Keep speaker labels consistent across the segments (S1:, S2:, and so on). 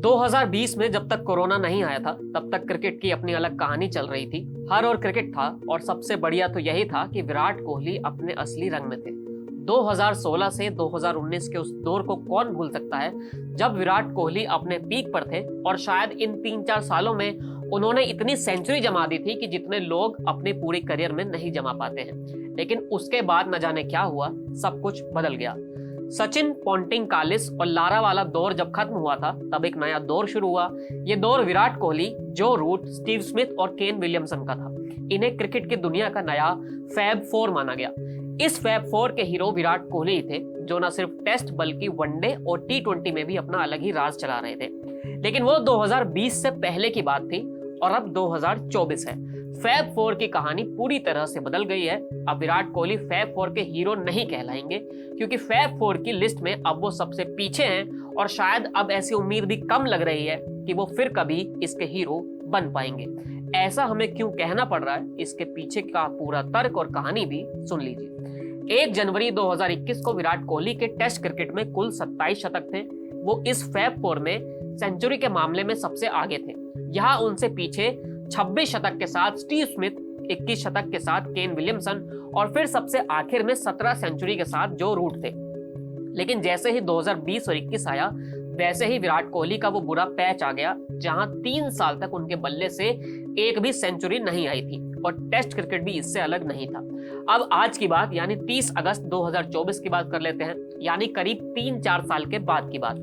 S1: 2020 में जब तक कोरोना नहीं आया था तब तक क्रिकेट की अपनी अलग कहानी चल रही थी। हर और क्रिकेट था और सबसे बढ़िया तो यही था कि विराट कोहली अपने असली रंग में थे। 2016 से 2019 के उस दौर को कौन भूल सकता है जब विराट कोहली अपने पीक पर थे और शायद इन 3-4 सालों में उन्होंने इतनी सेंचुरी जमा दी थी कि जितने लोग अपने पूरे करियर में नहीं जमा पाते हैं। लेकिन उसके बाद न जाने क्या हुआ, सब कुछ बदल गया। सचिन, पोंटिंग, कालिस और लारा वाला दौर जब खत्म हुआ था तब एक नया दौर शुरू हुआ। ये दौर विराट कोहली, जो रूट, स्टीव स्मिथ और केन विलियमसन का था। इन्हें क्रिकेट की दुनिया का नया फैब फोर माना गया। इस फैब फोर के हीरो विराट कोहली ही थे, जो न सिर्फ टेस्ट बल्कि वनडे और T20 में भी अपना अलग ही राज चला रहे थे। लेकिन वो 2020 से पहले की बात थी और अब 2024 है। फैब फोर की कहानी पूरी तरह से बदल गई है। अब विराट कोहली फैब फोर के हीरो नहीं कहलाएंगे, क्योंकि फैब फोर की लिस्ट में अब वो सबसे पीछे हैं और शायद अब ऐसी उम्मीद भी कम लग रही है कि वो फिर कभी इसके हीरो बन पाएंगे। ऐसा हमें क्यों कहना पड़ रहा है, इसके पीछे का पूरा तर्क और कहानी भी सुन लीजिए। 1 जनवरी 2021 को विराट कोहली के टेस्ट क्रिकेट में कुल 27 शतक थे। वो इस फैब फोर में सेंचुरी के मामले में सबसे आगे थे। यहाँ उनसे पीछे 26 शतक के साथ स्टीव स्मिथ, 21 शतक के साथ केन विलियमसन और फिर सबसे आखिर में 17 सेंचुरी के साथ जो रूट थे। लेकिन जैसे ही 2020 और 21 आया, वैसे ही विराट कोहली का वो बुरा पैच आ गया, जहां 3 साल तक उनके बल्ले से एक भी सेंचुरी नहीं आई थी और टेस्ट क्रिकेट भी इससे अलग नहीं था। अब आज की बात यानी 30 अगस्त 2024 की बात कर लेते हैं, यानी करीब 3-4 साल के बाद की बात।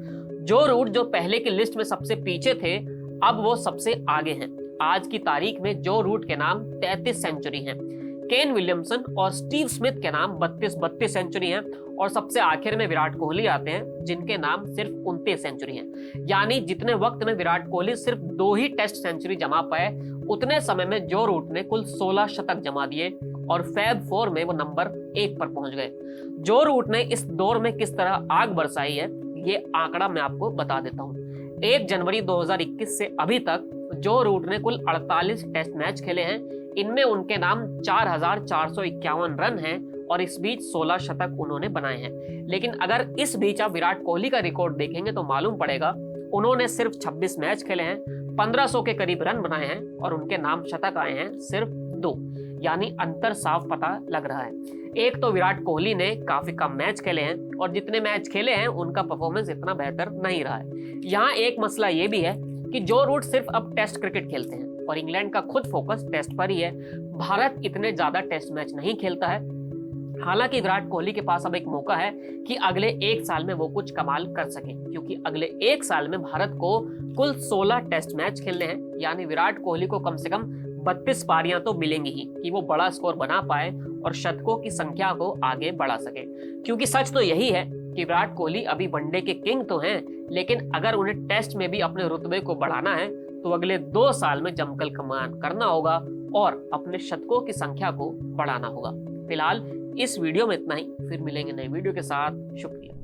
S1: जो रूट जो पहले की लिस्ट में सबसे पीछे थे, अब वो सबसे आगे हैं। आज की तारीख में जो रूट के नाम 33 सेंचुरी हैं, केन विलियमसन और स्टीव स्मिथ के नाम 32 सेंचुरी हैं और सबसे आखिर में विराट कोहली आते हैं, जिनके नाम सिर्फ 29 सेंचुरी हैं। यानी जितने वक्त में विराट कोहली सिर्फ 2 ही टेस्ट सेंचुरी जमा पाए, उतने समय में जो रूट ने कुल 16 शतक जमा दिए और फैब फोर में वो नंबर 1 पर पहुंच गए। जो रूट ने इस दौर में किस तरह आग बरसाई है, ये आंकड़ा मैं आपको बता देता हूँ। 1 जनवरी 2021 से अभी तक जो रूट ने कुल 48 टेस्ट मैच खेले हैं, इनमें उनके नाम 4451 रन हैं और इस बीच 16 शतक उन्होंने बनाए हैं। लेकिन अगर इस बीच आप विराट कोहली का रिकॉर्ड देखेंगे तो मालूम पड़ेगा उन्होंने सिर्फ 26 मैच खेले हैं, 1500 के करीब रन बनाए हैं और उनके नाम शतक आए हैं सिर्फ 2। यानी अंतर साफ पता लग रहा है। एक तो विराट कोहली ने काफी कम मैच खेले हैं और जितने मैच खेले हैं उनका परफॉर्मेंस इतना बेहतर नहीं रहा है। यहाँ एक मसला ये भी है कि जो रूट सिर्फ अब टेस्ट क्रिकेट खेलते हैं और इंग्लैंड का खुद फोकस टेस्ट पर ही है। भारत इतने ज्यादा टेस्ट मैच नहीं खेलता है। हालांकि विराट कोहली के पास अब एक मौका है कि अगले 1 साल में वो कुछ कमाल कर सके, क्योंकि अगले 1 साल में भारत को कुल 16 टेस्ट मैच खेलने हैं। यानी विराट कोहली को कम से कम 32 पारियां तो मिलेंगी ही कि वो बड़ा स्कोर बना पाए और शतकों की संख्या को आगे बढ़ा सके। क्योंकि सच तो यही है कि विराट कोहली अभी वनडे के किंग तो हैं, लेकिन अगर उन्हें टेस्ट में भी अपने रुतबे को बढ़ाना है तो अगले 2 साल में जमकर कमान करना होगा और अपने शतकों की संख्या को बढ़ाना होगा। फिलहाल इस वीडियो में इतना ही, फिर मिलेंगे नए वीडियो के साथ। शुक्रिया।